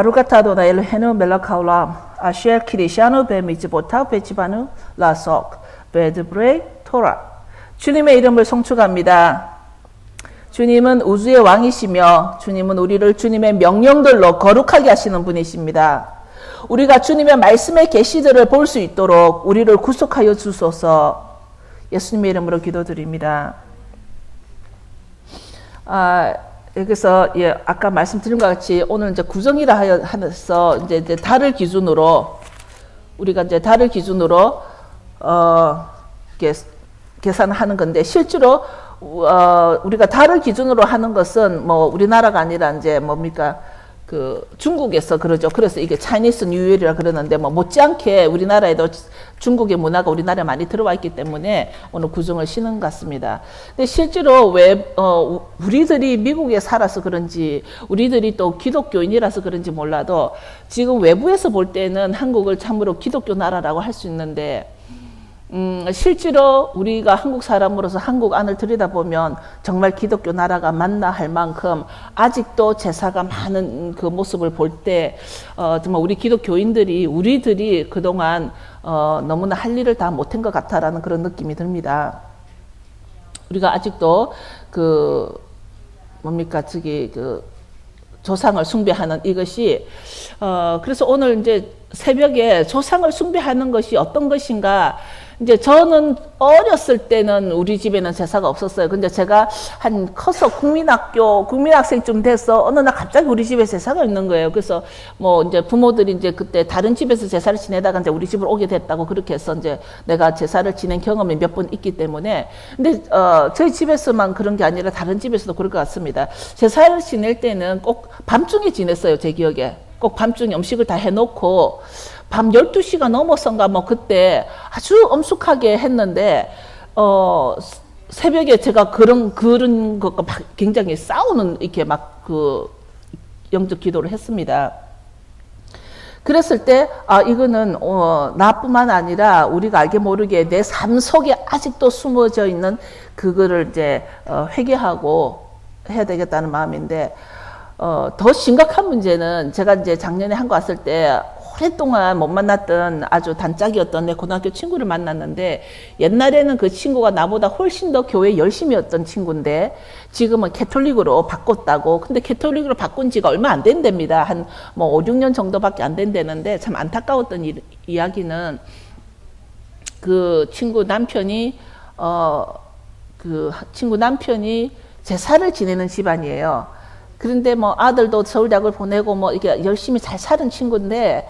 Arugata Elheno Melakaulam, Asher Kirishano Bemizibota Bechibanu, Lasok, Bedbre, Torah. 주님의 이름을 송축합니다. 주님은 우주의 왕이시며 주님은 우리를 주님의 명령들로 거룩하게 하시는 분이십니다. 우리가 주님의 말씀의 계시들을 볼 수 있도록 우리를 구속하여 주소서. 예수님의 이름으로 기도드립니다. 여기서 아까 말씀드린 것 같이 오늘 이제 구정이라 하면서 이제 달을 기준으로 우리가 이제 달을 기준으로 계산하는 건데 실제로 우리가 달을 기준으로 하는 것은 뭐 우리나라가 아니라 이제 뭡니까 그 중국에서 그러죠. 그래서 이게 차이니스 뉴이어라 그러는데 뭐 못지않게 우리나라에도 중국의 문화가 우리나라에 많이 들어와 있기 때문에 오늘 구정을 쉬는 것 같습니다. 근데 실제로 우리들이 미국에 살아서 그런지 우리들이 또 기독교인이라서 그런지 몰라도 지금 외부에서 볼 때는 한국을 참으로 기독교 나라라고 할 수 있는데 실제로 우리가 한국 사람으로서 한국 안을 들여다보면 정말 기독교 나라가 맞나 할 만큼 아직도 제사가 많은 그 모습을 볼 때 정말 우리 기독교인들이 우리들이 그동안 너무나 할 일을 다 못한 것 같다라는 그런 느낌이 듭니다. 우리가 아직도 조상을 숭배하는 이것이 그래서 오늘 이제 새벽에 조상을 숭배하는 것이 어떤 것인가. 이제 저는 어렸을 때는 우리 집에는 제사가 없었어요. 근데 제가 한 커서 국민학생쯤 돼서 어느 날 갑자기 우리 집에 제사가 있는 거예요. 그래서 뭐 이제 부모들이 이제 그때 다른 집에서 제사를 지내다가 이제 우리 집으로 오게 됐다고 그렇게 해서 이제 내가 제사를 지낸 경험이 몇 번 있기 때문에. 근데 저희 집에서만 그런 게 아니라 다른 집에서도 그럴 것 같습니다. 제사를 지낼 때는 꼭 밤중에 지냈어요. 제 기억에. 꼭 밤중에 음식을 다 해놓고 밤 12시가 넘어선가 뭐 그때 아주 엄숙하게 했는데 새벽에 제가 그런 것과 굉장히 싸우는 이렇게 막 그 영적 기도를 했습니다. 그랬을 때 이거는 나뿐만 아니라 우리가 알게 모르게 내 삶 속에 아직도 숨어져 있는 그거를 이제 회개하고 해야 되겠다는 마음인데 더 심각한 문제는 제가 이제 작년에 한국 왔을 때 오랫동안 못 만났던 아주 단짝이었던 내 고등학교 친구를 만났는데 옛날에는 그 친구가 나보다 훨씬 더 교회 열심히 했던 친구인데 지금은 캐톨릭으로 바꿨다고. 근데 캐톨릭으로 바꾼 지가 얼마 안 된답니다. 한 뭐 5, 6년 정도밖에 안 된다는데 참 안타까웠던 이야기는 그 친구 남편이 제사를 지내는 집안이에요. 그런데 뭐 아들도 서울대학을 보내고 뭐 이게 열심히 잘 사는 친구인데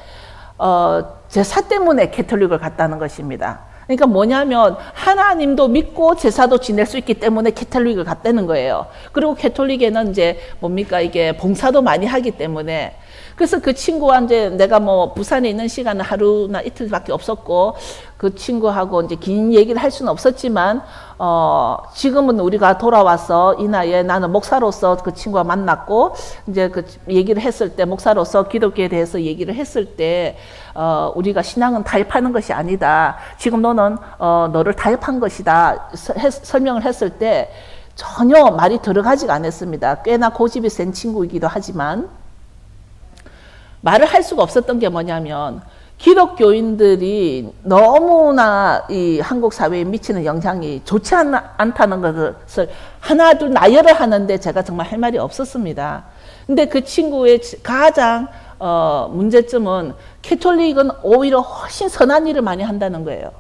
제사 때문에 캐톨릭을 갔다는 것입니다. 그러니까 뭐냐면 하나님도 믿고 제사도 지낼 수 있기 때문에 캐톨릭을 갔다는 거예요. 그리고 캐톨릭에는 이제 뭡니까 이게 봉사도 많이 하기 때문에. 그래서 그 친구와 이제 내가 뭐 부산에 있는 시간은 하루나 이틀밖에 없었고 그 친구하고 이제 긴 얘기를 할 수는 없었지만 지금은 우리가 돌아와서 이 나이에 나는 목사로서 그 친구와 만났고 이제 그 얘기를 했을 때 목사로서 기독교에 대해서 얘기를 했을 때 우리가 신앙은 타협하는 것이 아니다. 지금 너는 너를 타협한 것이다. 설명을 했을 때 전혀 말이 들어가지가 않았습니다. 꽤나 고집이 센 친구이기도 하지만 말을 할 수가 없었던 게 뭐냐면 기독교인들이 너무나 이 한국 사회에 미치는 영향이 좋지 않다는 것을 하나 둘 나열을 하는데 제가 정말 할 말이 없었습니다. 근데 그 친구의 가장 문제점은 캐톨릭은 오히려 훨씬 선한 일을 많이 한다는 거예요.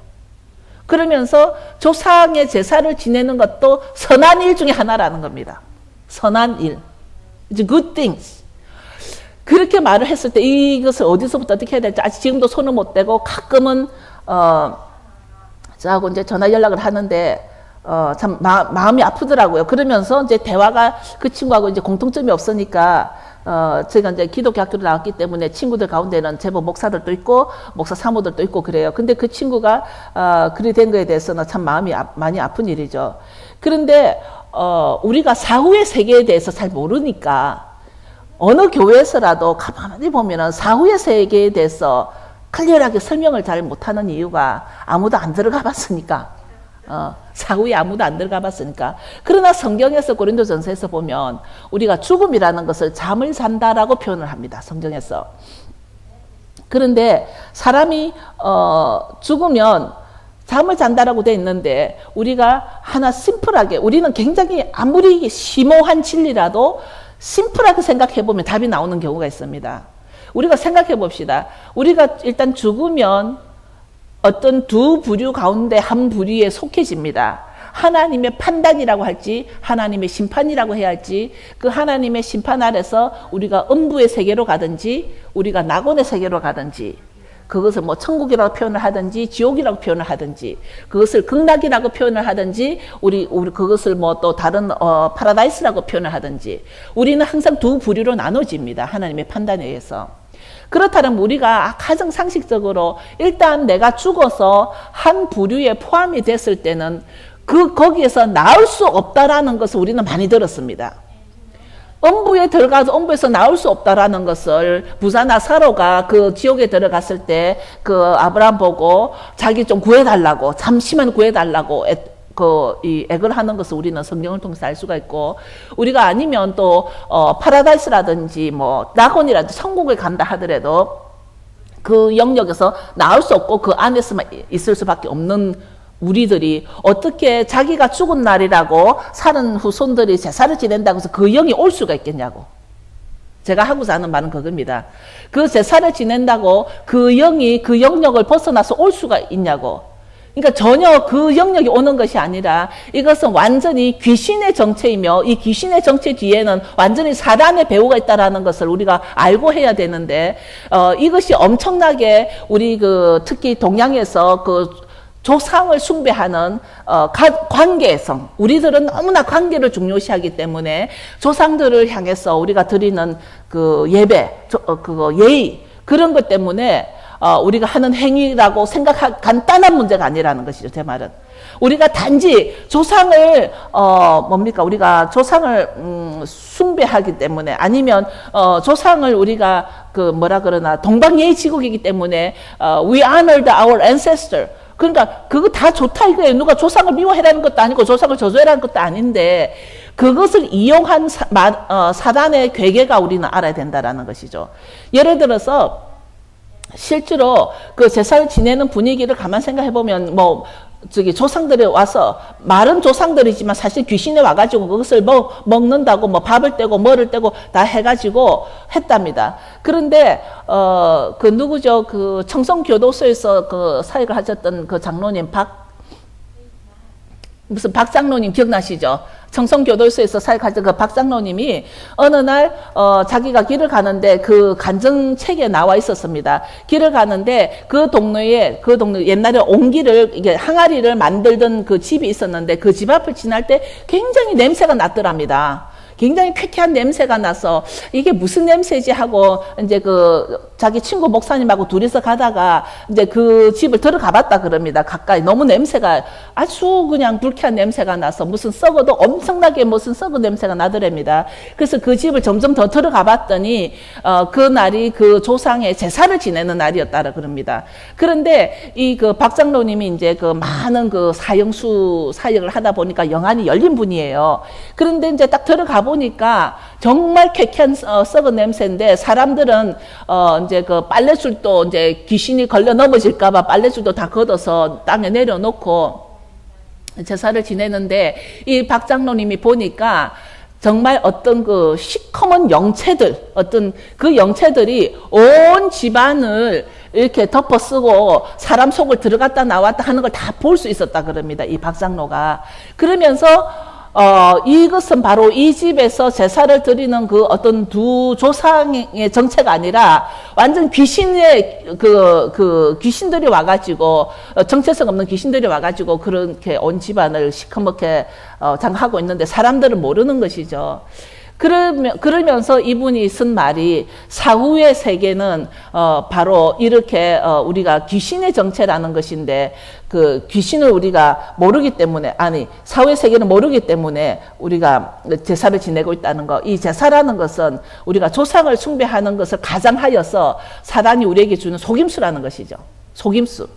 그러면서 조상의 제사를 지내는 것도 선한 일 중에 하나라는 겁니다. 선한 일. It's good things. 그렇게 말을 했을 때 이것을 어디서부터 어떻게 해야 될지 아직 지금도 손을 못 대고 가끔은 저하고 이제 전화 연락을 하는데 참 마음이 아프더라고요. 그러면서 이제 대화가 그 친구하고 이제 공통점이 없으니까 제가 이제 기독교 학교를 나왔기 때문에 친구들 가운데는 제법 목사들도 있고 목사 사모들도 있고 그래요. 근데 그 친구가 그리 된 거에 대해서는 참 마음이 많이 아픈 일이죠. 그런데 우리가 사후의 세계에 대해서 잘 모르니까 어느 교회에서라도 가만히 보면은 사후의 세계에 대해서 클리어하게 설명을 잘 못하는 이유가 아무도 안 들어가 봤으니까 사후에 아무도 안 들어가 봤으니까. 그러나 성경에서 고린도전서에서 보면 우리가 죽음이라는 것을 잠을 잔다라고 표현을 합니다. 성경에서. 그런데 사람이 죽으면 잠을 잔다라고 돼 있는데 우리가 하나 심플하게, 우리는 굉장히 아무리 심오한 진리라도 심플하게 생각해 보면 답이 나오는 경우가 있습니다. 우리가 생각해 봅시다. 우리가 일단 죽으면 어떤 두 부류 가운데 한 부류에 속해집니다. 하나님의 판단이라고 할지 하나님의 심판이라고 해야 할지, 그 하나님의 심판 아래서 우리가 음부의 세계로 가든지 우리가 낙원의 세계로 가든지, 그것을 뭐 천국이라고 표현을 하든지 지옥이라고 표현을 하든지, 그것을 극락이라고 표현을 하든지 우리 그것을 뭐 또 다른 파라다이스라고 표현을 하든지, 우리는 항상 두 부류로 나눠집니다. 하나님의 판단에 의해서. 그렇다면 우리가 가정 상식적으로 일단 내가 죽어서 한 부류에 포함이 됐을 때는 거기에서 나올 수 없다라는 것을 우리는 많이 들었습니다. 음부에 들어가서 음부에서 나올 수 없다라는 것을 부사나 사로가 그 지옥에 들어갔을 때 그 아브라함 보고 자기 좀 구해달라고, 잠시만 구해달라고 이 액을 하는 것을 우리는 성경을 통해서 알 수가 있고, 우리가 아니면 또 파라다이스라든지 뭐 낙원이라든지 천국에 간다 하더라도 그 영역에서 나올 수 없고 그 안에서만 있을 수밖에 없는 우리들이 어떻게 자기가 죽은 날이라고 사는 후손들이 제사를 지낸다고 해서 그 영이 올 수가 있겠냐고. 제가 하고자 하는 말은 그겁니다. 그 제사를 지낸다고 그 영이 그 영역을 벗어나서 올 수가 있냐고. 그러니까 전혀 그 영역이 오는 것이 아니라 이것은 완전히 귀신의 정체이며, 이 귀신의 정체 뒤에는 완전히 사단의 배후가 있다라는 것을 우리가 알고 해야 되는데, 이것이 엄청나게 우리 특히 동양에서 조상을 숭배하는 관계성, 우리들은 너무나 관계를 중요시하기 때문에 조상들을 향해서 우리가 드리는 그 예배, 예의, 그런 것 때문에 우리가 하는 행위라고 생각할 간단한 문제가 아니라는 것이죠. 제 말은. 우리가 단지 조상을 우리가 조상을 숭배하기 때문에, 아니면 조상을 우리가 동방예의지국이기 때문에 we honored our ancestor. 그러니까 그거 다 좋다 이거예요. 누가 조상을 미워해라는 것도 아니고 조상을 저주해라는 것도 아닌데, 그것을 이용한 사단의 괴계가 우리는 알아야 된다라는 것이죠. 예를 들어서 실제로 그 제사를 지내는 분위기를 가만 생각해 보면, 조상들이 와서, 말은 조상들이지만 사실 귀신이 와가지고 그것을 먹는다고 밥을 떼고 뭐를 떼고 다 해가지고 했답니다. 그런데 누구죠? 그 청송교도소에서 사역을 하셨던 그 장로님 무슨 박 장로님 기억나시죠? 청송교도소에서 사역하던 그 박 장로님이 어느 날 자기가 길을 가는데 그 간정책에 나와 있었습니다. 길을 가는데 그 동네에 옛날에 옹기를, 이게 항아리를 만들던 그 집이 있었는데 그 집 앞을 지날 때 굉장히 냄새가 났더랍니다. 굉장히 쾌쾌한 냄새가 나서 이게 무슨 냄새지 하고 이제 자기 친구 목사님하고 둘이서 가다가 이제 그 집을 들어가 봤다 그럽니다. 가까이. 너무 냄새가 아주 그냥 불쾌한 냄새가 나서 무슨 썩어도 엄청나게 무슨 썩은 냄새가 나더랍니다. 그래서 그 집을 점점 더 들어가 봤더니 그 날이 그 조상의 제사를 지내는 날이었다라 그럽니다. 그런데 이 박 장로님이 이제 많은 사형수 사역을 하다 보니까 영안이 열린 분이에요. 그런데 이제 딱 들어가 보니까 정말 쾌쾌한 썩은 냄새인데, 사람들은 이제 빨래줄도 이제 귀신이 걸려 넘어질까봐 빨래줄도 다 걷어서 땅에 내려놓고 제사를 지내는데, 이 박 장로님이 보니까 정말 어떤 시커먼 영체들, 어떤 그 영체들이 온 집안을 이렇게 덮어쓰고 사람 속을 들어갔다 나왔다 하는 걸 다 볼 수 있었다 그럽니다. 이 박 장로가. 그러면서 이것은 바로 이 집에서 제사를 드리는 그 어떤 두 조상의 정체가 아니라 완전 귀신의 귀신들이 와가지고, 정체성 없는 귀신들이 와가지고 그렇게 온 집안을 시커멓게 장하고 있는데 사람들은 모르는 것이죠. 그러면서 이분이 쓴 말이, 사후의 세계는 바로 이렇게 우리가 귀신의 정체라는 것인데, 그 귀신을 우리가 모르기 때문에, 사후의 세계는 모르기 때문에 우리가 제사를 지내고 있다는 거. 이 제사라는 것은 우리가 조상을 숭배하는 것을 가장하여서 사단이 우리에게 주는 속임수라는 것이죠. 속임수.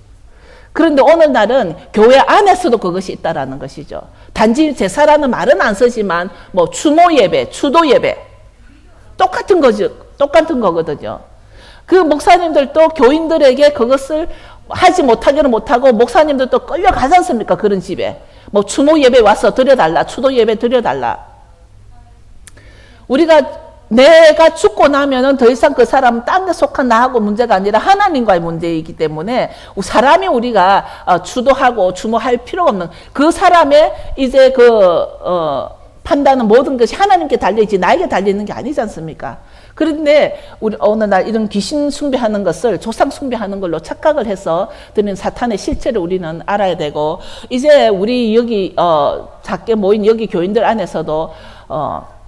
그런데 오늘날은 교회 안에서도 그것이 있다라는 것이죠. 단지 제사라는 말은 안 쓰지만 뭐 추모 예배, 추도 예배 똑같은 거죠. 똑같은 거거든요. 그 목사님들도 교인들에게 그것을 하지 못하기는 못하고 목사님들도 끌려가지 않습니까? 그런 집에. 뭐 추모 예배 와서 드려달라. 추도 예배 드려달라. 내가 죽고 나면은 더 이상 그 사람은 딴 데 속한 나하고 문제가 아니라 하나님과의 문제이기 때문에 사람이 우리가 추도하고 추모할 필요가 없는 그 사람의 이제 판단은 모든 것이 하나님께 달려있지 나에게 달려있는 게 아니지 않습니까? 그런데 우리 어느 날 이런 귀신 숭배하는 것을 조상 숭배하는 걸로 착각을 해서 드는 사탄의 실체를 우리는 알아야 되고 이제 우리 여기 작게 모인 여기 교인들 안에서도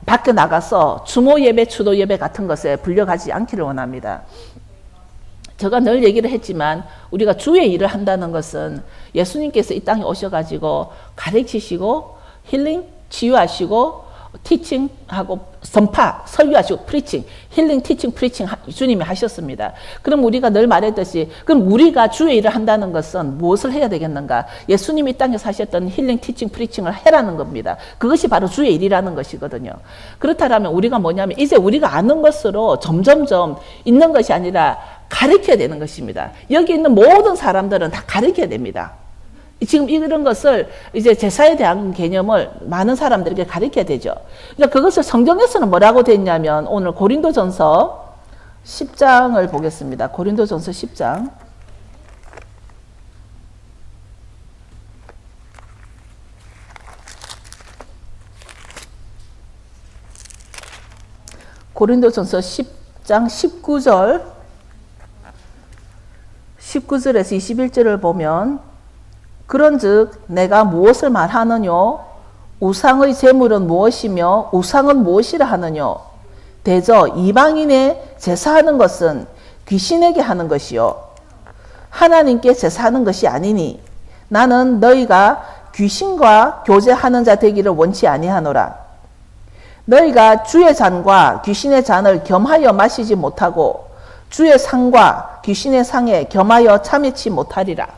밖에 나가서 추모 예배, 추도 예배 같은 것에 불려가지 않기를 원합니다. 제가 늘 얘기를 했지만 우리가 주의 일을 한다는 것은 예수님께서 이 땅에 오셔가지고 가르치시고 힐링, 치유하시고 티칭하고 선파, 설교하시고 프리칭, 힐링, 티칭, 프리칭 주님이 하셨습니다. 그럼 우리가 늘 말했듯이 그럼 우리가 주의 일을 한다는 것은 무엇을 해야 되겠는가? 예수님이 이 땅에 사셨던 힐링, 티칭, 프리칭을 해라는 겁니다. 그것이 바로 주의 일이라는 것이거든요. 그렇다면 우리가 뭐냐면 이제 우리가 아는 것으로 점점점 있는 것이 아니라 가르쳐야 되는 것입니다. 여기 있는 모든 사람들은 다 가르쳐야 됩니다. 지금 이런 것을 이제 제사에 대한 개념을 많은 사람들에게 가르쳐야 되죠. 그러니까 그것을 성경에서는 뭐라고 돼 있냐면 오늘 고린도전서 10장을 보겠습니다. 고린도전서 10장. 고린도전서 10장 19절에서 21절을 보면 그런즉 내가 무엇을 말하느뇨? 우상의 제물은 무엇이며 우상은 무엇이라 하느뇨? 대저 이방인의 제사하는 것은 귀신에게 하는 것이요 하나님께 제사하는 것이 아니니 나는 너희가 귀신과 교제하는 자 되기를 원치 아니하노라. 너희가 주의 잔과 귀신의 잔을 겸하여 마시지 못하고 주의 상과 귀신의 상에 겸하여 참여치 못하리라.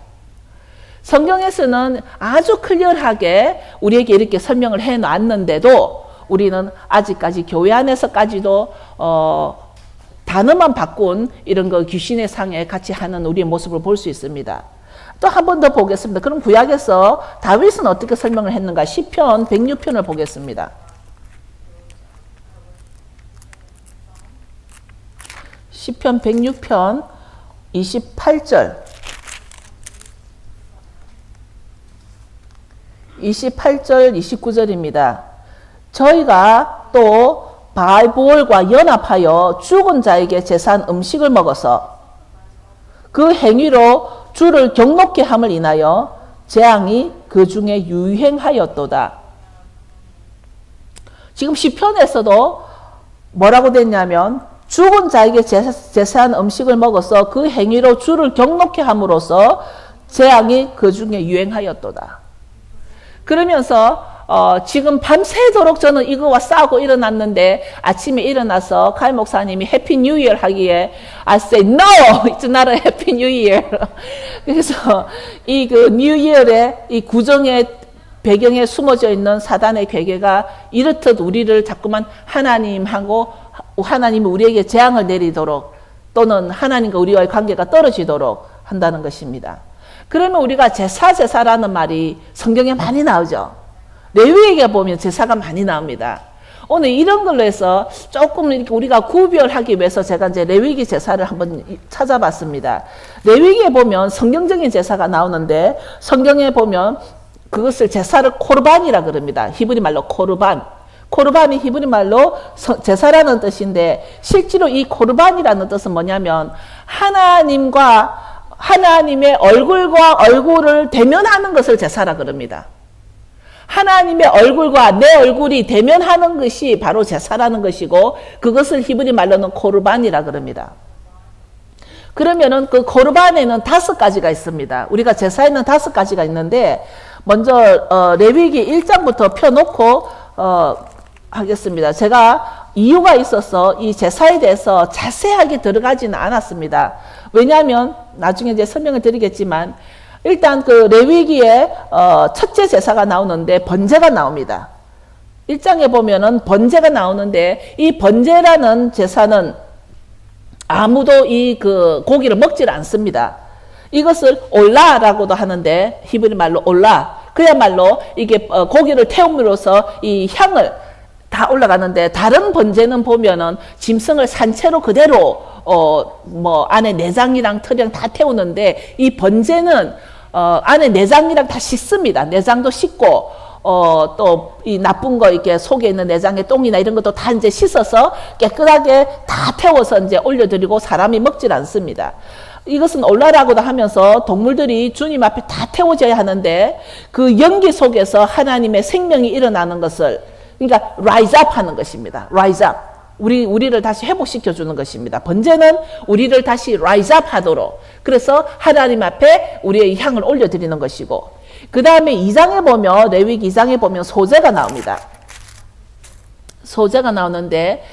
성경에서는 아주 클리어하게 우리에게 이렇게 설명을 해놨는데도 우리는 아직까지 교회 안에서까지도 단어만 바꾼 이런 거 귀신의 상에 같이 하는 우리의 모습을 볼 수 있습니다. 또 한 번 더 보겠습니다. 그럼 구약에서 다윗은 어떻게 설명을 했는가? 시편 106편을 보겠습니다. 시편 106편 28절 28절 29절입니다. 저희가 또 바알보올과 연합하여 죽은 자에게 제사한 음식을 먹어서 그 행위로 주를 경록케 함을 인하여 재앙이 그 중에 유행하였도다. 지금 시편에서도 뭐라고 됐냐면 죽은 자에게 제사한 음식을 먹어서 그 행위로 주를 경록케 함으로써 재앙이 그 중에 유행하였도다. 그러면서 지금 밤새도록 저는 이거와 싸우고 일어났는데 아침에 일어나서 칼 목사님이 해피 뉴 이어 하기에 I say no, it's not a happy new year. 그래서 이 그 뉴 이어의 이 구정의 배경에 숨어져 있는 사단의 괴계가 이렇듯 우리를 자꾸만 하나님이 우리에게 재앙을 내리도록 또는 하나님과 우리와의 관계가 떨어지도록 한다는 것입니다. 그러면 우리가 제사라는 말이 성경에 많이 나오죠. 레위기에 보면 제사가 많이 나옵니다. 오늘 이런 걸로 해서 조금 이렇게 우리가 구별하기 위해서 제가 이제 레위기 제사를 한번 찾아봤습니다. 레위기에 보면 성경적인 제사가 나오는데 성경에 보면 그것을 제사를 코르반이라 그럽니다. 히브리 말로 코르반. 코르반이 히브리 말로 제사라는 뜻인데 실제로 이 코르반이라는 뜻은 뭐냐면 하나님의 얼굴과 얼굴을 대면하는 것을 제사라 그럽니다. 하나님의 얼굴과 내 얼굴이 대면하는 것이 바로 제사라는 것이고 그것을 히브리 말로는 코르반이라 그럽니다. 그러면은 그 코르반에는 5가지가 있습니다. 우리가 제사에는 5가지가 있는데 먼저 레위기 1장부터 펴놓고 하겠습니다. 제가 이유가 있어서 이 제사에 대해서 자세하게 들어가지는 않았습니다. 왜냐하면 나중에 이제 설명을 드리겠지만 일단 그 레위기에 첫째 제사가 나오는데 번제가 나옵니다. 1장에 보면은 번제가 나오는데 이 번제라는 제사는 아무도 이 그 고기를 먹지를 않습니다. 이것을 올라라고도 하는데 히브리 말로 올라. 그야말로 이게 고기를 태움으로써 이 향을 다 올라가는데 다른 번제는 보면은 짐승을 산채로 그대로 뭐 안에 내장이랑 털이랑 다 태우는데 이 번제는 안에 내장이랑 다 씻습니다. 내장도 씻고 또 이 나쁜 거 이렇게 속에 있는 내장의 똥이나 이런 것도 다 이제 씻어서 깨끗하게 다 태워서 이제 올려드리고 사람이 먹질 않습니다. 이것은 올라라고도 하면서 동물들이 주님 앞에 다 태워져야 하는데 그 연기 속에서 하나님의 생명이 일어나는 것을 그러니까 rise up 하는 것입니다. rise up. 우리를 다시 회복시켜 주는 것입니다. 번제는 우리를 다시 rise up 하도록 그래서 하나님 앞에 우리의 향을 올려드리는 것이고 그 다음에 2장에 보면 레위기 2장에 보면 소제가 나옵니다. 소제가 나오는데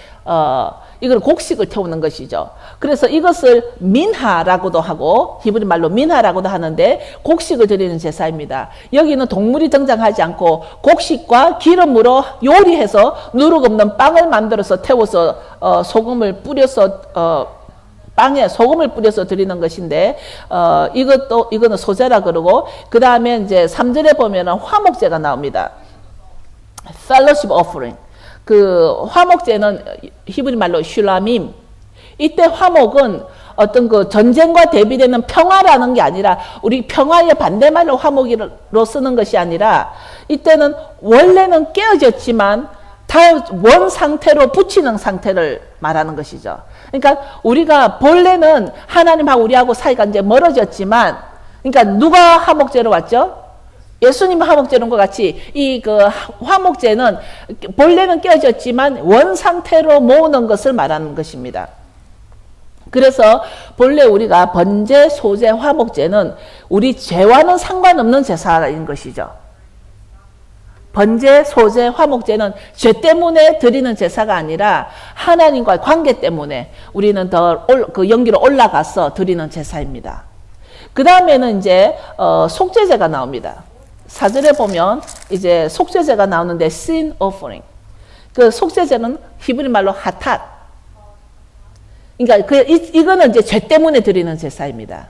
이걸 곡식을 태우는 것이죠. 그래서 이것을 민하라고도 하고 히브리 말로 민하라고도 하는데 곡식을 드리는 제사입니다. 여기는 동물이 등장하지 않고 곡식과 기름으로 요리해서 누룩 없는 빵을 만들어서 태워서 소금을 뿌려서 빵에 소금을 뿌려서 드리는 것인데 이거는 소제라 그러고 그 다음에 이제 3절에 보면은 화목제가 나옵니다. fellowship offering. 그 화목제는 히브리 말로 슐라밈. 이때 화목은 어떤 그 전쟁과 대비되는 평화라는 게 아니라 우리 평화의 반대말로 화목으로 쓰는 것이 아니라 이때는 원래는 깨어졌지만 다 원 상태로 붙이는 상태를 말하는 것이죠. 그러니까 우리가 본래는 하나님하고 우리하고 사이가 이제 멀어졌지만 그러니까 누가 화목제로 왔죠? 예수님 화목제는 것 같이 이 그 화목제는 본래는 깨어졌지만 원 상태로 모으는 것을 말하는 것입니다. 그래서 본래 우리가 번제, 소제, 화목제는 우리 죄와는 상관없는 제사인 것이죠. 번제, 소제, 화목제는 죄 때문에 드리는 제사가 아니라 하나님과의 관계 때문에 우리는 더 그 연기로 올라가서 드리는 제사입니다. 그 다음에는 이제 속죄제가 나옵니다. 4절에 보면 이제 속죄제가 나오는데 sin offering. 그 속죄제는 히브리 말로 하탓. 그러니까 이거는 이제 죄 때문에 드리는 제사입니다.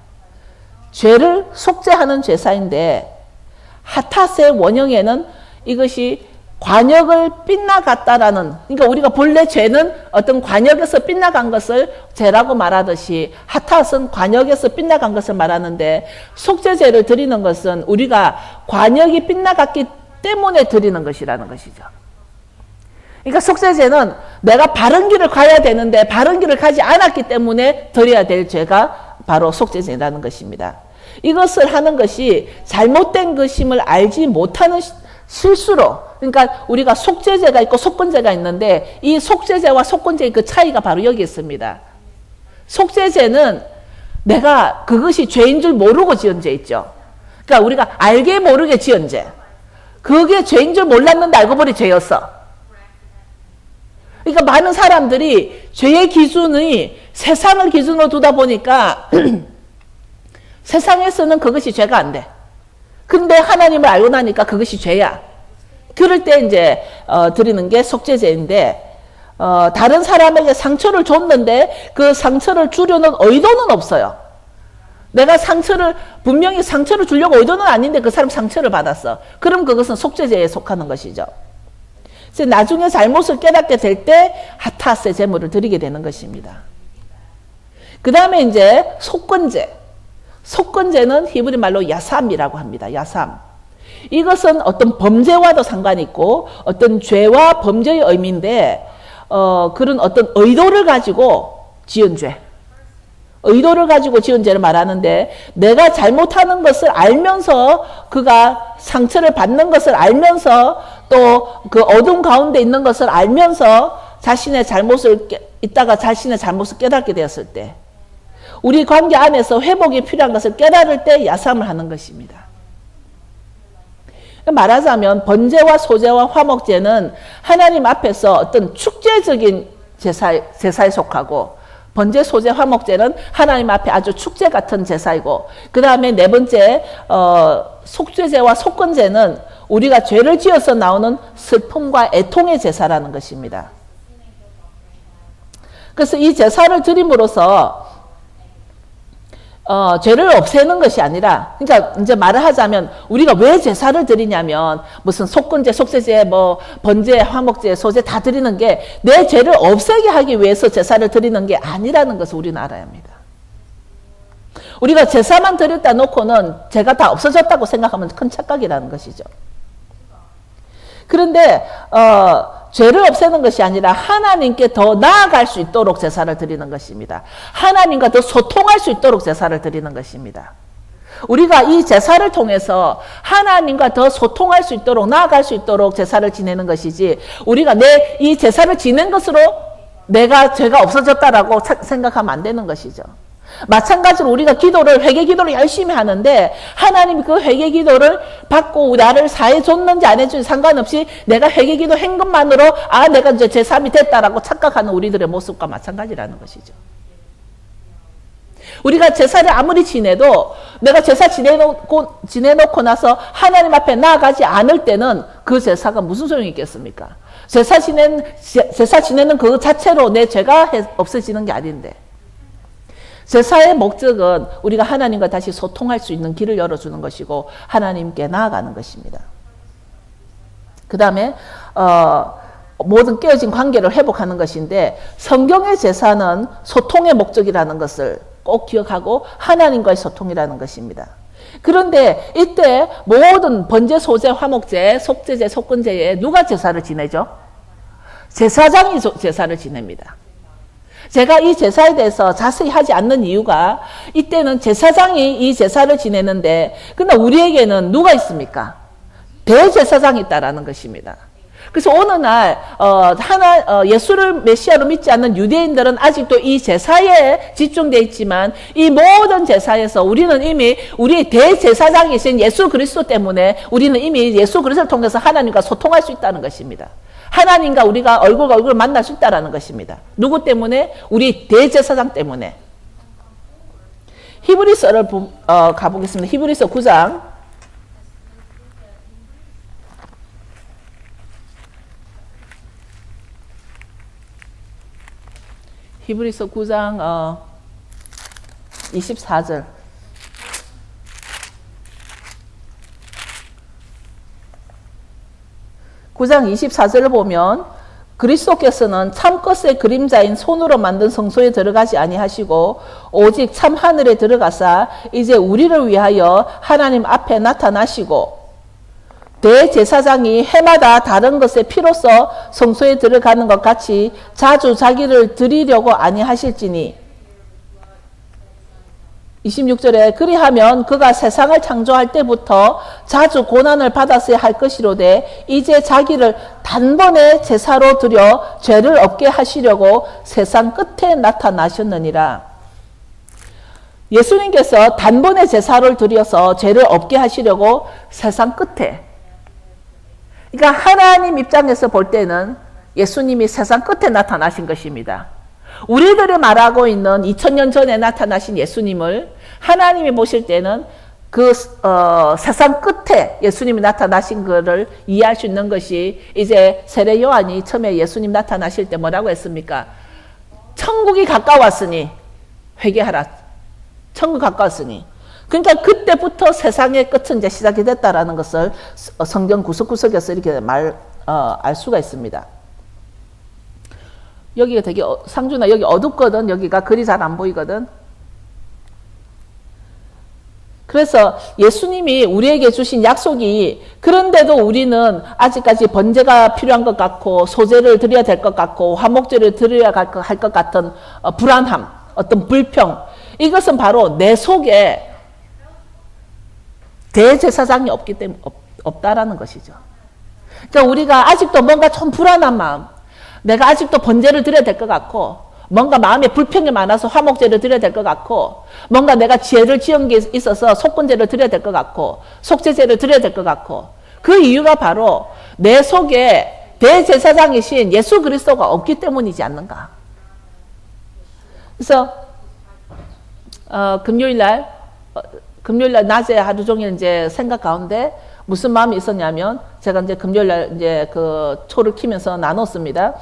죄를 속죄하는 제사인데 하탓의 원형에는 이것이 관역을 빗나갔다라는 그러니까 우리가 본래 죄는 어떤 관역에서 빗나간 것을 죄라고 말하듯이 하탓은 관역에서 빗나간 것을 말하는데 속죄제를 드리는 것은 우리가 관역이 빗나갔기 때문에 드리는 것이라는 것이죠. 그러니까 속죄제는 내가 바른 길을 가야 되는데 바른 길을 가지 않았기 때문에 드려야 될 죄가 바로 속죄제라는 것입니다. 이것을 하는 것이 잘못된 것임을 알지 못하는 실수로 그러니까 우리가 속죄제가 있고 속건제가 있는데 이 속죄제와 속건제의 그 차이가 바로 여기 있습니다. 속죄제는 내가 그것이 죄인 줄 모르고 지은 죄 있죠. 그러니까 우리가 알게 모르게 지은 죄. 그게 죄인 줄 몰랐는데 알고 보니 죄였어. 그러니까 많은 사람들이 죄의 기준이 세상을 기준으로 두다 보니까 세상에서는 그것이 죄가 안 돼. 근데 하나님을 알고 나니까 그것이 죄야. 그럴 때 이제 드리는 게 속죄제인데 다른 사람에게 상처를 줬는데 그 상처를 주려는 의도는 없어요. 내가 분명히 상처를 주려고 의도는 아닌데 그 사람 상처를 받았어. 그럼 그것은 속죄제에 속하는 것이죠. 그래서 나중에 잘못을 깨닫게 될 때 하타스의 제물을 드리게 되는 것입니다. 그 다음에 이제 속건제. 속건제는 히브리 말로 야삼이라고 합니다. 야삼. 이것은 어떤 범죄와도 상관이 있고 어떤 죄와 범죄의 의미인데 그런 어떤 의도를 가지고 지은 죄. 의도를 가지고 지은 죄를 말하는데 내가 잘못하는 것을 알면서 그가 상처를 받는 것을 알면서 또 그 어둠 가운데 있는 것을 알면서 자신의 잘못을 깨닫게 되었을 때 우리 관계 안에서 회복이 필요한 것을 깨달을 때 야삼을 하는 것입니다. 말하자면 번제와 소제와 화목제는 하나님 앞에서 어떤 축제적인 제사에 속하고 번제, 소제, 화목제는 하나님 앞에 아주 축제 같은 제사이고, 그 다음에 네 번째 속죄제와 속건제는 우리가 죄를 지어서 나오는 슬픔과 애통의 제사라는 것입니다. 그래서 이 제사를 드림으로써 죄를 없애는 것이 아니라, 그러니까 이제 말을 하자면 우리가 왜 제사를 드리냐면 무슨 속건제, 속죄제, 뭐 번제, 화목제, 소제 다 드리는 게 내 죄를 없애게 하기 위해서 제사를 드리는 게 아니라는 것을 우리는 알아야 합니다. 우리가 제사만 드렸다 놓고는 죄가 다 없어졌다고 생각하면 큰 착각이라는 것이죠. 그런데 죄를 없애는 것이 아니라 하나님께 더 나아갈 수 있도록 제사를 드리는 것입니다. 하나님과 더 소통할 수 있도록 제사를 드리는 것입니다. 우리가 이 제사를 통해서 하나님과 더 소통할 수 있도록 나아갈 수 있도록 제사를 지내는 것이지, 우리가 이 제사를 지낸 것으로 내가 죄가 없어졌다라고 생각하면 안 되는 것이죠. 마찬가지로 우리가 회개 기도를 열심히 하는데 하나님이 그 회개 기도를 받고 나를 사해 줬는지 안 해줬는지 상관없이 내가 회개 기도 한 것만으로 내가 이제 제3이 됐다라고 착각하는 우리들의 모습과 마찬가지라는 것이죠. 우리가 제사를 아무리 지내도 내가 제사 지내놓고 나서 하나님 앞에 나아가지 않을 때는 그 제사가 무슨 소용이 있겠습니까? 제사 지내는 그 자체로 내 죄가 없어지는 게 아닌데, 제사의 목적은 우리가 하나님과 다시 소통할 수 있는 길을 열어주는 것이고 하나님께 나아가는 것입니다. 그 다음에 모든 깨어진 관계를 회복하는 것인데, 성경의 제사는 소통의 목적이라는 것을 꼭 기억하고 하나님과의 소통이라는 것입니다. 그런데 이때 모든 번제, 소제, 화목제, 속죄제, 속건제에 누가 제사를 지내죠? 제사장이 제사를 지냅니다. 제가 이 제사에 대해서 자세히 하지 않는 이유가, 이때는 제사장이 이 제사를 지내는데, 근데 우리에게는 누가 있습니까? 대제사장이 있다라는 것입니다. 그래서 어느 날 예수를 메시아로 믿지 않는 유대인들은 아직도 이 제사에 집중되어 있지만, 이 모든 제사에서 우리는 이미 우리의 대제사장이신 예수 그리스도 때문에 우리는 이미 예수 그리스도를 통해서 하나님과 소통할 수 있다는 것입니다. 하나님과 우리가 얼굴과 얼굴을 만날 수 있다는 것입니다. 누구 때문에? 우리 대제사장 때문에. 히브리서를 가보겠습니다. 히브리서 9장. 히브리서 9장 24절. (9장 24절을) 보면, 그리스도께서는 참것의 그림자인 손으로 만든 성소에 들어가지 아니하시고 오직 참 하늘에 들어가사 이제 우리를 위하여 하나님 앞에 나타나시고, 대제사장이 해마다 다른 것에 피로써 성소에 들어가는 것 같이 자주 자기를 드리려고 아니하실지니. 26절에 그리하면 그가 세상을 창조할 때부터 자주 고난을 받았어야 할 것이로되 이제 자기를 단번에 제사로 드려 죄를 없게 하시려고 세상 끝에 나타나셨느니라. 예수님께서 단번에 제사를 드려서 죄를 없게 하시려고 세상 끝에, 그러니까 하나님 입장에서 볼 때는 예수님이 세상 끝에 나타나신 것입니다. 우리들이 말하고 있는 2000년 전에 나타나신 예수님을 하나님이 보실 때는 그 세상 끝에 예수님이 나타나신 것을 이해할 수 있는 것이, 이제 세례 요한이 처음에 예수님 나타나실 때 뭐라고 했습니까? 천국이 가까웠으니 회개하라. 천국 가까웠으니. 그러니까 그때부터 세상의 끝은 이제 시작이 됐다라는 것을 성경 구석구석에서 이렇게 알 수가 있습니다. 여기가 되게, 상준아, 여기 어둡거든. 여기가 글이 잘 안 보이거든. 그래서 예수님이 우리에게 주신 약속이, 그런데도 우리는 아직까지 번제가 필요한 것 같고 소제를 드려야 될 것 같고 화목제를 드려야 할 것 같은 불안함, 어떤 불평, 이것은 바로 내 속에 대제사장이 없기 때문에 없다라는 것이죠. 그러니까 우리가 아직도 뭔가 좀 불안한 마음, 내가 아직도 번제를 드려야 될 것 같고, 뭔가 마음에 불평이 많아서 화목제를 드려야 될 것 같고, 뭔가 내가 죄를 지은 게 있어서 속건제를 드려야 될 것 같고, 속죄제를 드려야 될 것 같고, 그 이유가 바로 내 속에 대제사장이신 예수 그리스도가 없기 때문이지 않는가. 그래서 금요일 날 낮에 하루 종일 이제 생각 가운데 무슨 마음이 있었냐면 제가 이제 금요일 날 이제 그 초를 키면서 나눴습니다.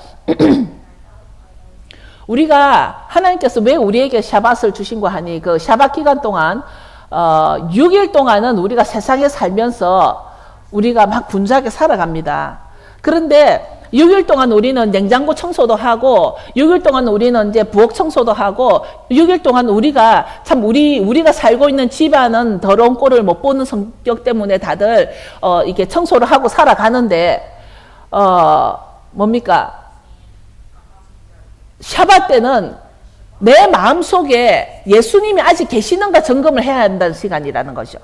우리가 하나님께서 왜 우리에게 샤밧을 주신 거 하니 그 샤밧 기간 동안 6일 동안은 우리가 세상에 살면서 우리가 막 분주하게 살아갑니다. 그런데 6일 동안 우리는 냉장고 청소도 하고 6일 동안 우리는 이제 부엌 청소도 하고 6일 동안 우리가 참 우리가 살고 있는 집안은 더러운 꼴을 못 보는 성격 때문에 다들 이렇게 청소를 하고 살아가는데 뭡니까? 샤밧 때는 내 마음속에 예수님이 아직 계시는가 점검을 해야 한다는 시간이라는 거죠.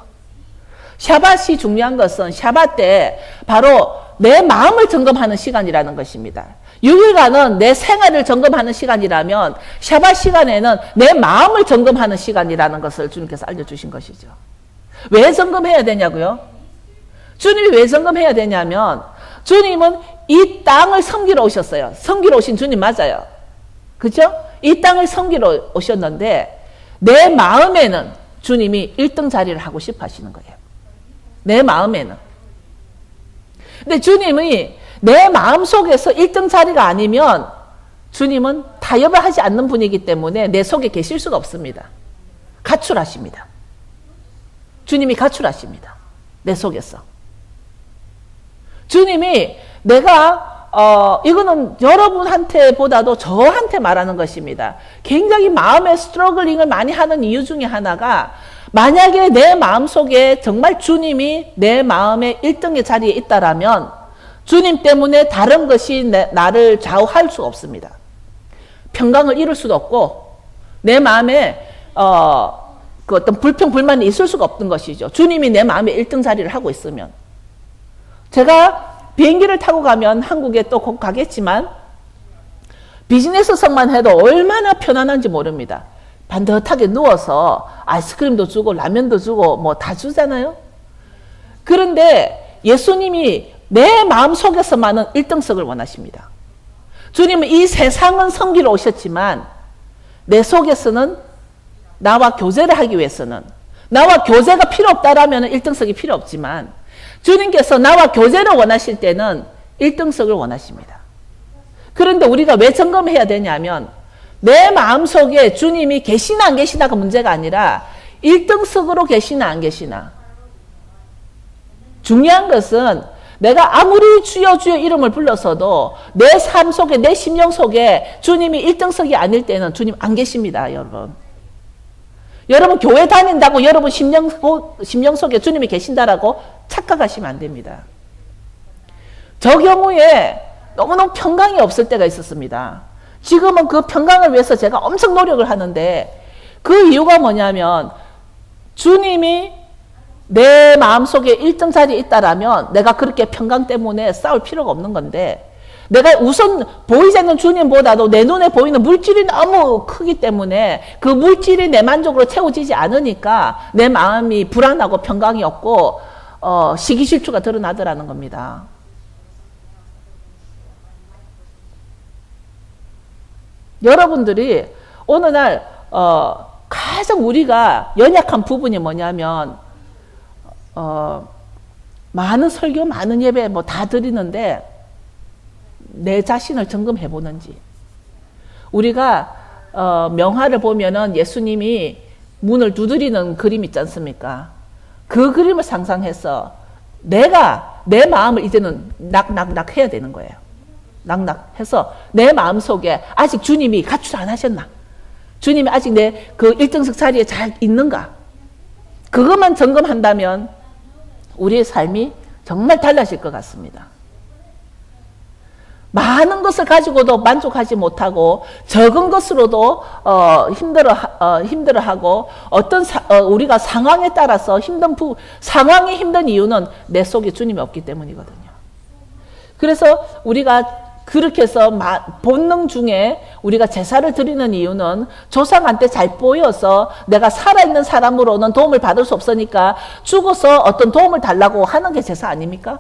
샤밧이 중요한 것은 샤밧 때 바로 내 마음을 점검하는 시간이라는 것입니다. 6일간은 내 생활을 점검하는 시간이라면 샤밧 시간에는 내 마음을 점검하는 시간이라는 것을 주님께서 알려주신 것이죠. 왜 점검해야 되냐고요? 주님이 왜 점검해야 되냐면 주님은 이 땅을 섬기러 오셨어요. 섬기러 오신 주님 맞아요. 그죠? 이 땅을 섬기러 오셨는데 내 마음에는 주님이 1등 자리를 하고 싶어 하시는 거예요. 내 마음에는. 근데 주님이 내 마음속에서 1등 자리가 아니면 주님은 타협을 하지 않는 분이기 때문에 내 속에 계실 수가 없습니다. 가출하십니다. 주님이 가출하십니다. 내 속에서. 주님이 내가 이거는 여러분한테 보다도 저한테 말하는 것입니다. 굉장히 마음의 스트러글링을 많이 하는 이유 중에 하나가 만약에 내 마음속에 정말 주님이 내 마음의 1등의 자리에 있다라면 주님 때문에 다른 것이 나를 좌우할 수 없습니다. 평강을 이룰 수도 없고 내 마음에 그 어떤 불평, 불만이 있을 수가 없는 것이죠. 주님이 내 마음의 1등 자리를 하고 있으면. 제가 비행기를 타고 가면 한국에 또 곧 가겠지만 비즈니스석만 해도 얼마나 편안한지 모릅니다. 반듯하게 누워서 아이스크림도 주고 라면도 주고 뭐 다 주잖아요. 그런데 예수님이 내 마음속에서만은 1등석을 원하십니다. 주님은 이 세상은 섬기러 오셨지만 내 속에서는 나와 교제를 하기 위해서는 나와 교제가 필요 없다라면 1등석이 필요 없지만 주님께서 나와 교제를 원하실 때는 1등석을 원하십니다. 그런데 우리가 왜 점검해야 되냐면 내 마음속에 주님이 계시나 안 계시나가 문제가 아니라 1등석으로 계시나 안 계시나. 중요한 것은 내가 아무리 주여 주여 이름을 불러서도 내 삶 속에 내 심령 속에 주님이 1등석이 아닐 때는 주님 안 계십니다. 여러분. 여러분 교회 다닌다고 여러분 심령 속에 주님이 계신다라고 착각하시면 안 됩니다. 저 경우에 너무너무 평강이 없을 때가 있었습니다. 지금은 그 평강을 위해서 제가 엄청 노력을 하는데 그 이유가 뭐냐면 주님이 내 마음속에 1등 자리에 있다라면 내가 그렇게 평강 때문에 싸울 필요가 없는 건데 내가 우선 보이지 않는 주님보다도 내 눈에 보이는 물질이 너무 크기 때문에 그 물질이 내 만족으로 채워지지 않으니까 내 마음이 불안하고 평강이 없고 시기질투가 드러나더라는 겁니다. 여러분들이 어느 날 가장 우리가 연약한 부분이 뭐냐면 많은 설교, 많은 예배 뭐 다 드리는데 내 자신을 점검해 보는지. 우리가 명화를 보면은 예수님이 문을 두드리는 그림 있지 않습니까? 그 그림을 상상해서 내가 내 마음을 이제는 낙낙낙 해야 되는 거예요. 낙낙해서 내 마음속에 아직 주님이 가출 안 하셨나? 주님이 아직 내 그 1등석 자리에 잘 있는가? 그것만 점검한다면 우리의 삶이 정말 달라질 것 같습니다. 많은 것을 가지고도 만족하지 못하고 적은 것으로도 힘들어하고 어떤 우리가 상황에 따라서 상황이 힘든 이유는 내 속에 주님이 없기 때문이거든요. 그래서 우리가 그렇게 해서 본능 중에 우리가 제사를 드리는 이유는 조상한테 잘 보여서 내가 살아있는 사람으로는 도움을 받을 수 없으니까 죽어서 어떤 도움을 달라고 하는 게 제사 아닙니까?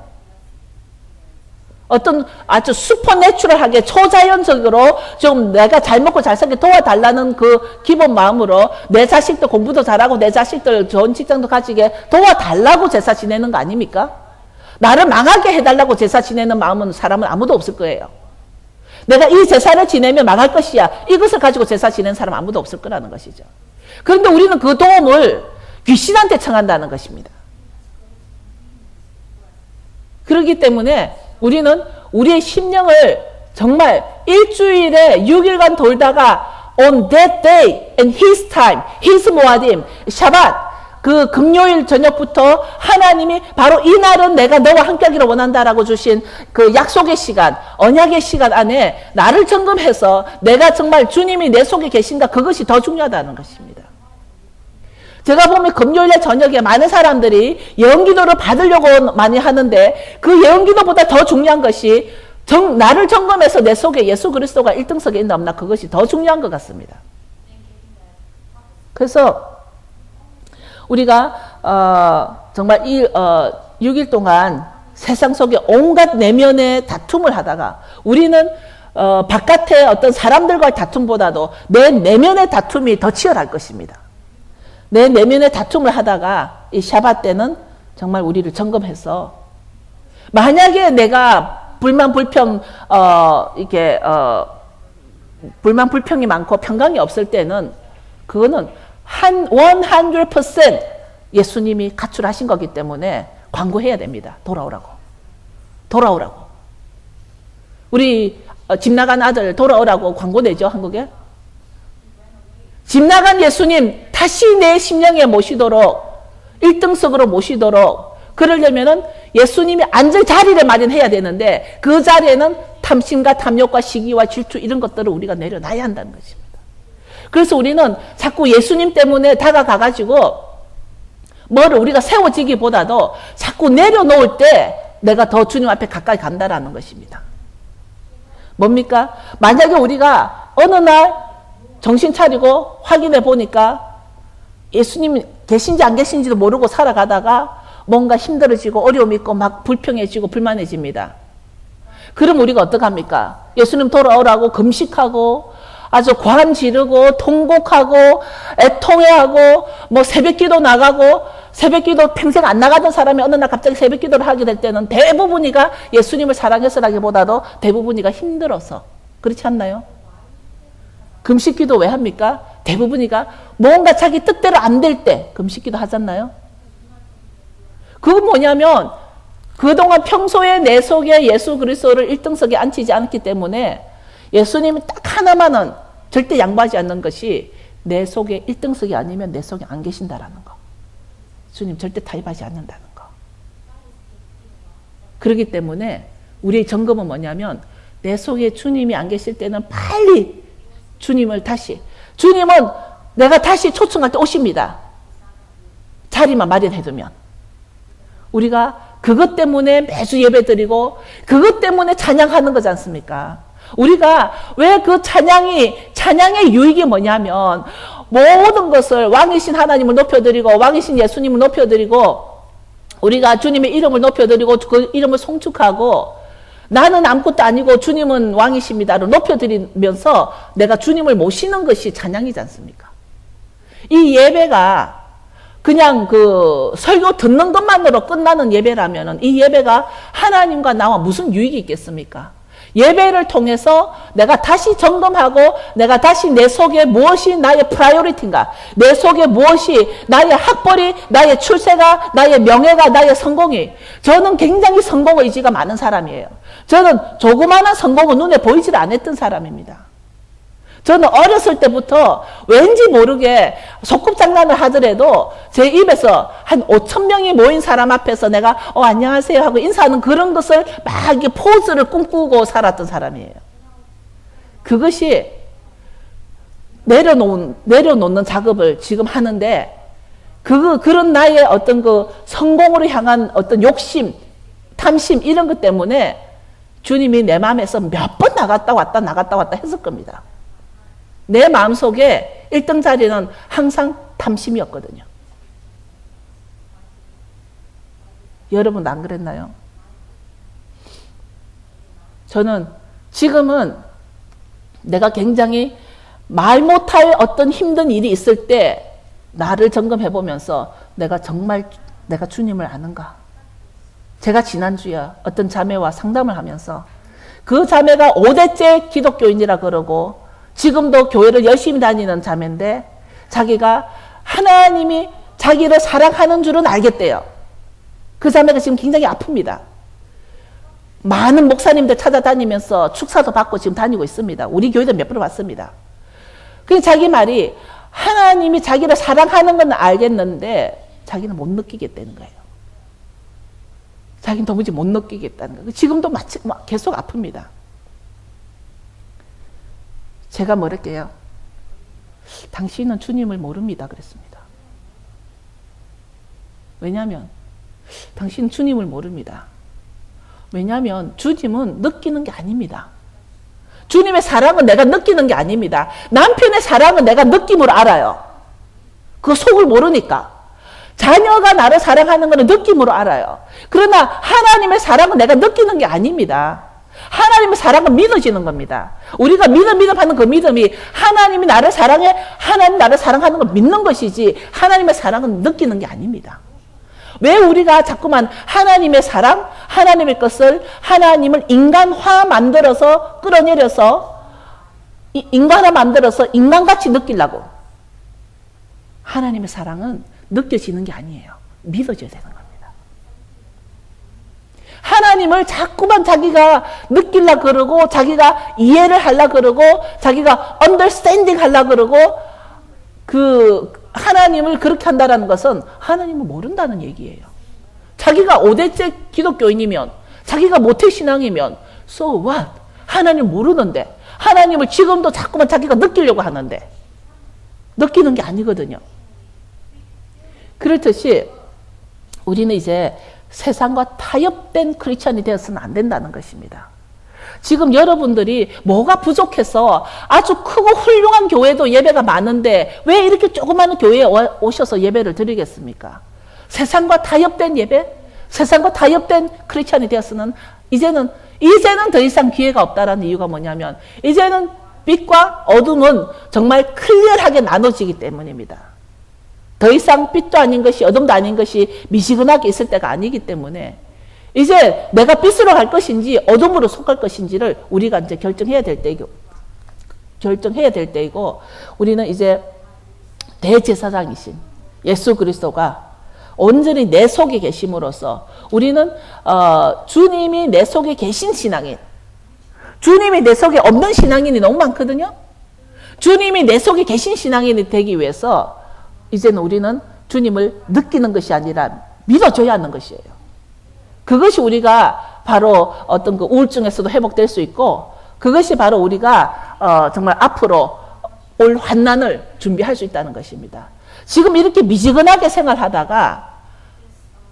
어떤 아주 슈퍼내추럴하게 초자연적으로 좀 내가 잘 먹고 잘 살게 도와달라는 그 기본 마음으로 내 자식들 공부도 잘하고 내 자식들 좋은 직장도 가지게 도와달라고 제사 지내는 거 아닙니까? 나를 망하게 해달라고 제사 지내는 마음은 사람은 아무도 없을 거예요. 내가 이 제사를 지내면 망할 것이야. 이것을 가지고 제사 지내는 사람 아무도 없을 거라는 것이죠. 그런데 우리는 그 도움을 귀신한테 청한다는 것입니다. 그렇기 때문에 우리는 우리의 심령을 정말 일주일에 6일간 돌다가 on that day and his time, his 모아딤, 샤밧, 그 금요일 저녁부터 하나님이 바로 이날은 내가 너와 함께하기를 원한다라고 주신 그 약속의 시간, 언약의 시간 안에 나를 점검해서 내가 정말 주님이 내 속에 계신가, 그것이 더 중요하다는 것입니다. 제가 보면 금요일에 저녁에 많은 사람들이 예언기도를 받으려고 많이 하는데 그 예언기도보다 더 중요한 것이 나를 점검해서 내 속에 예수 그리스도가 1등석에 있나 없나, 그것이 더 중요한 것 같습니다. 그래서 우리가 정말 이 6일 동안 세상 속에 온갖 내면의 다툼을 하다가 우리는 바깥의 어떤 사람들과의 다툼보다도 내 내면의 다툼이 더 치열할 것입니다. 내 내면의 다툼을 하다가 이 샤밧 때는 정말 우리를 점검해서, 만약에 내가 불만 불평이 많고 평강이 없을 때는 그거는 100% 예수님이 가출하신 거기 때문에 광고해야 됩니다. 돌아오라고. 우리 집 나간 아들 돌아오라고 광고 내죠, 한국에. 집 나간 예수님 다시 내 심령에 모시도록, 1등석으로 모시도록, 그러려면은 예수님이 앉을 자리를 마련해야 되는데 그 자리에는 탐심과 탐욕과 시기와 질투 이런 것들을 우리가 내려놔야 한다는 것입니다. 그래서 우리는 자꾸 예수님 때문에 다가가가지고 뭐를 우리가 세워지기보다도 자꾸 내려놓을 때 내가 더 주님 앞에 가까이 간다라는 것입니다. 뭡니까? 만약에 우리가 어느 날 정신 차리고 확인해 보니까 예수님이 계신지 안 계신지도 모르고 살아가다가 뭔가 힘들어지고 어려움이 있고 막 불평해지고 불만해집니다. 그럼 우리가 어떡합니까? 예수님 돌아오라고 금식하고 아주 고함 지르고 통곡하고 애통해하고 뭐 새벽기도 나가고, 새벽기도 평생 안 나가던 사람이 어느 날 갑자기 새벽기도를 하게 될 때는 대부분이가 예수님을 사랑해서라기보다도 대부분이가 힘들어서, 그렇지 않나요? 금식기도 왜 합니까? 대부분이가 뭔가 자기 뜻대로 안 될 때 금식기도 하잖아요. 그건 뭐냐면 그동안 평소에 내 속에 예수 그리스도를 1등석에 앉히지 않기 때문에 예수님이 딱 하나만은 절대 양보하지 않는 것이 내 속에 1등석이 아니면 내 속에 안 계신다라는 거. 주님 절대 타협하지 않는다는 거. 그렇기 때문에 우리의 점검은 뭐냐면 내 속에 주님이 안 계실 때는 빨리 주님은 내가 다시 초청할 때 오십니다. 자리만 마련해두면. 우리가 그것 때문에 매주 예배 드리고 그것 때문에 찬양하는 거지 않습니까? 우리가 왜 그 찬양의 유익이 뭐냐면 모든 것을 왕이신 하나님을 높여드리고 왕이신 예수님을 높여드리고 우리가 주님의 이름을 높여드리고 그 이름을 송축하고 나는 아무것도 아니고 주님은 왕이십니다를 높여드리면서 내가 주님을 모시는 것이 찬양이지 않습니까? 이 예배가 그냥 그 설교 듣는 것만으로 끝나는 예배라면 이 예배가 하나님과 나와 무슨 유익이 있겠습니까? 예배를 통해서 내가 다시 점검하고 내가 다시 내 속에 무엇이 나의 프라이어리티인가, 내 속에 무엇이 나의 학벌이, 나의 출세가, 나의 명예가, 나의 성공이. 저는 굉장히 성공 의지가 많은 사람이에요. 저는 조그마한 성공은 눈에 보이질 않았던 사람입니다. 저는 어렸을 때부터 왠지 모르게 소꿉장난을 하더라도 제 입에서 한 5,000명이 모인 사람 앞에서 내가 안녕하세요 하고 인사하는 그런 것을 막 이렇게 포즈를 꿈꾸고 살았던 사람이에요. 그것이 내려놓는 작업을 지금 하는데 그런 나의 어떤 그 성공으로 향한 어떤 욕심, 탐심 이런 것 때문에 주님이 내 마음에서 몇 번 나갔다 왔다 했을 겁니다. 내 마음속에 1등 자리는 항상 탐심이었거든요. 여러분 안 그랬나요? 저는 지금은 내가 굉장히 말 못할 어떤 힘든 일이 있을 때 나를 점검해 보면서 내가 정말 내가 주님을 아는가? 제가 지난주에 어떤 자매와 상담을 하면서 그 자매가 5대째 기독교인이라 그러고 지금도 교회를 열심히 다니는 자매인데 자기가 하나님이 자기를 사랑하는 줄은 알겠대요. 그 자매가 지금 굉장히 아픕니다. 많은 목사님들 찾아다니면서 축사도 받고 지금 다니고 있습니다. 우리 교회도 몇 번 왔습니다. 그래서 자기 말이 하나님이 자기를 사랑하는 건 알겠는데 자기는 못 느끼겠다는 거예요. 자기는 도무지 못 느끼겠다는 거예요. 지금도 마치 계속 아픕니다. 제가 뭐랄게요. 당신은 주님을 모릅니다. 그랬습니다. 왜냐하면 당신은 주님을 모릅니다. 왜냐하면 주님은 느끼는 게 아닙니다. 주님의 사랑은 내가 느끼는 게 아닙니다. 남편의 사랑은 내가 느낌으로 알아요. 그 속을 모르니까. 자녀가 나를 사랑하는 것은 느낌으로 알아요. 그러나 하나님의 사랑은 내가 느끼는 게 아닙니다. 하나님의 사랑은 믿어지는 겁니다. 우리가 믿음하는 그 믿음이 하나님이 나를 사랑해, 하나님 나를 사랑하는 걸 믿는 것이지 하나님의 사랑은 느끼는 게 아닙니다. 왜 우리가 자꾸만 하나님의 사랑, 하나님의 것을 하나님을 인간화 만들어서 끌어내려서 인간화 만들어서 인간같이 느끼려고. 하나님의 사랑은 느껴지는 게 아니에요. 믿어져야 되는 겁니다. 하나님을 자꾸만 자기가 느끼려 그러고 자기가 이해를 하려 그러고 자기가 understanding 하려 그러고 그 하나님을 그렇게 한다는 것은 하나님을 모른다는 얘기예요. 자기가 5대째 기독교인이면 자기가 모태신앙이면 so what? 하나님 모르는데 하나님을 지금도 자꾸만 자기가 느끼려고 하는데 느끼는 게 아니거든요. 그렇듯이 우리는 이제 세상과 타협된 크리스찬이 되어서는 안 된다는 것입니다. 지금 여러분들이 뭐가 부족해서 아주 크고 훌륭한 교회도 예배가 많은데 왜 이렇게 조그마한 교회에 오셔서 예배를 드리겠습니까? 세상과 타협된 예배? 세상과 타협된 크리스찬이 되어서는 이제는 더 이상 기회가 없다라는 이유가 뭐냐면 이제는 빛과 어둠은 정말 클리어하게 나눠지기 때문입니다. 더 이상 빛도 아닌 것이 어둠도 아닌 것이 미지근하게 있을 때가 아니기 때문에 이제 내가 빛으로 갈 것인지 어둠으로 속할 것인지를 우리가 이제 결정해야 될 때이고 우리는 이제 대제사장이신 예수 그리스도가 온전히 내 속에 계심으로써 우리는 주님이 내 속에 계신 신앙인, 주님이 내 속에 없는 신앙인이 너무 많거든요. 주님이 내 속에 계신 신앙인이 되기 위해서 이제는 우리는 주님을 느끼는 것이 아니라 믿어줘야 하는 것이에요. 그것이 우리가 바로 어떤 그 우울증에서도 회복될 수 있고 그것이 바로 우리가 정말 앞으로 올 환난을 준비할 수 있다는 것입니다. 지금 이렇게 미지근하게 생활하다가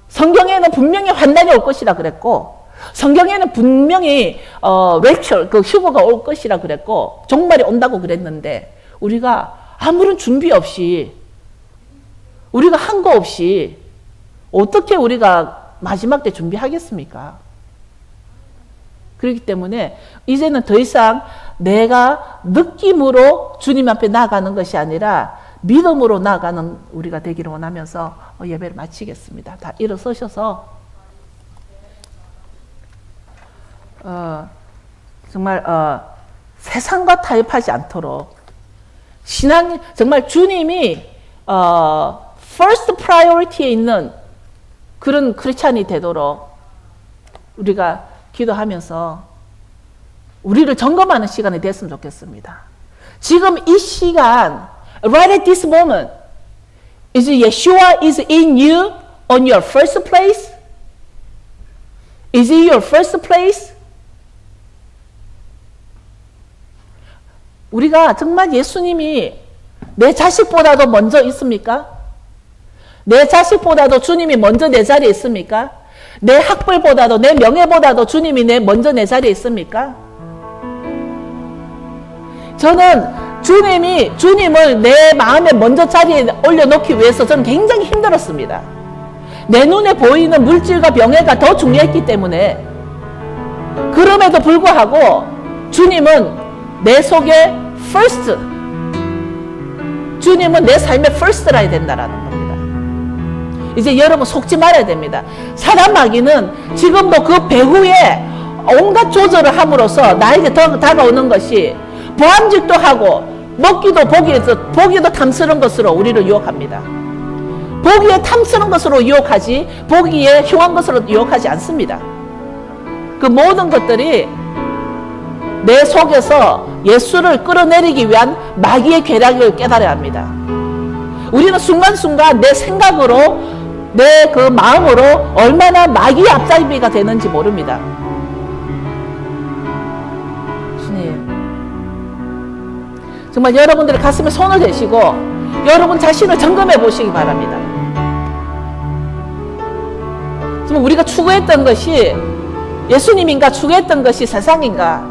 성경에는 분명히 환난이 올 것이라 그랬고 성경에는 분명히 랩처, 그 휴거가 올 것이라 그랬고 종말이 온다고 그랬는데 우리가 아무런 준비 없이 우리가 한 거 없이 어떻게 우리가 마지막 때 준비하겠습니까? 그렇기 때문에 이제는 더 이상 내가 느낌으로 주님 앞에 나아가는 것이 아니라 믿음으로 나아가는 우리가 되기를 원하면서 예배를 마치겠습니다. 다 일어서셔서 정말 세상과 타협하지 않도록 신앙 정말 주님이 first priority에 있는 그런 크리스찬이 되도록 우리가 기도하면서 우리를 점검하는 시간이 됐으면 좋겠습니다. 지금 이 시간, right at this moment, is Yeshua is in you on your first place? Is he your first place? 우리가 정말 예수님이 내 자식보다도 먼저 있습니까? 내 자식보다도 주님이 먼저 내 자리에 있습니까? 내 학벌보다도 내 명예보다도 주님이 먼저 내 자리에 있습니까? 저는 주님을 내 마음에 먼저 자리에 올려놓기 위해서 저는 굉장히 힘들었습니다. 내 눈에 보이는 물질과 명예가 더 중요했기 때문에 그럼에도 불구하고 주님은 내 속에 first, 주님은 내 삶의 first라 해야 된다라는 겁니다. 이제 여러분 속지 말아야 됩니다. 사단 마귀는 지금도 그 배후에 온갖 조절을 함으로써 나에게 더 다가오는 것이 보암직도 하고 먹기도 보기도 탐스러운 것으로 우리를 유혹합니다. 보기에 탐스러운 것으로 유혹하지 보기에 흉한 것으로 유혹하지 않습니다. 그 모든 것들이 내 속에서 예수를 끌어내리기 위한 마귀의 계략을 깨달아야 합니다. 우리는 순간순간 내 생각으로 내 그 마음으로 얼마나 마귀의 앞잡이가 되는지 모릅니다. 주님, 정말 여러분들의 가슴에 손을 대시고 여러분 자신을 점검해 보시기 바랍니다. 정말 우리가 추구했던 것이 예수님인가 추구했던 것이 세상인가